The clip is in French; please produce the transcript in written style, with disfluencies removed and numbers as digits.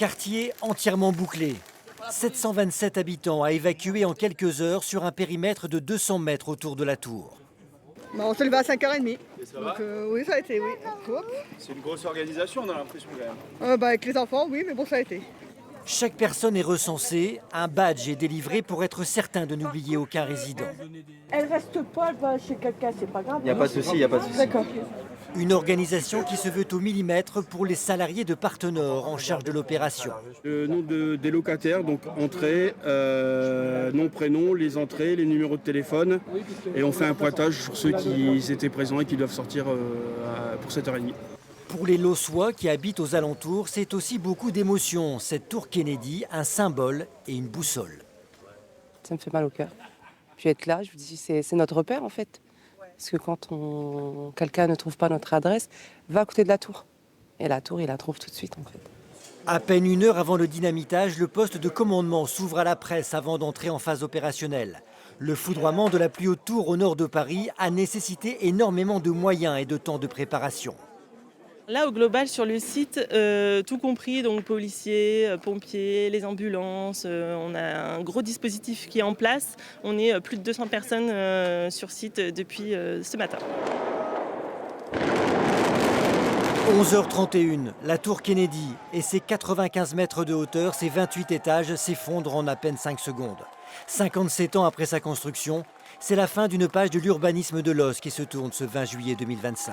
Quartier entièrement bouclé. 727 habitants à évacuer en quelques heures sur un périmètre de 200 mètres autour de la tour. On s'est levé à 5h30. Et ça va Oui, ça a été, oui. C'est une grosse organisation, on a l'impression quand même. Avec les enfants, oui, mais bon, ça a été. Chaque personne est recensée, un badge est délivré pour être certain de n'oublier aucun résident. Elle reste pas, elle va chez quelqu'un, c'est pas grave. Il n'y a pas de souci, il n'y a pas de souci. D'accord. Une organisation qui se veut au millimètre pour les salariés de Partenord en charge de l'opération. Le nom des locataires, donc entrée, nom, prénom, les entrées, les numéros de téléphone. Et on fait un pointage sur ceux qui étaient présents et qui doivent sortir pour 7h30. Pour les Lossois qui habitent aux alentours, c'est aussi beaucoup d'émotions. Cette tour Kennedy, un symbole et une boussole. Ça me fait mal au cœur. Puis être là, je me dis, c'est notre repère en fait. Parce que quand quelqu'un ne trouve pas notre adresse, va à côté de la tour. Et la tour, il la trouve tout de suite en fait. À peine une heure avant le dynamitage, le poste de commandement s'ouvre à la presse avant d'entrer en phase opérationnelle. Le foudroiement de la plus haute tour au nord de Paris a nécessité énormément de moyens et de temps de préparation. Là, au global, sur le site, tout compris, donc policiers, pompiers, les ambulances, on a un gros dispositif qui est en place. On est plus de 200 personnes sur site depuis ce matin. 11h31, la tour Kennedy et ses 95 mètres de hauteur, ses 28 étages s'effondrent en à peine 5 secondes. 57 ans après sa construction, c'est la fin d'une page de l'urbanisme de Loos qui se tourne ce 20 juillet 2025.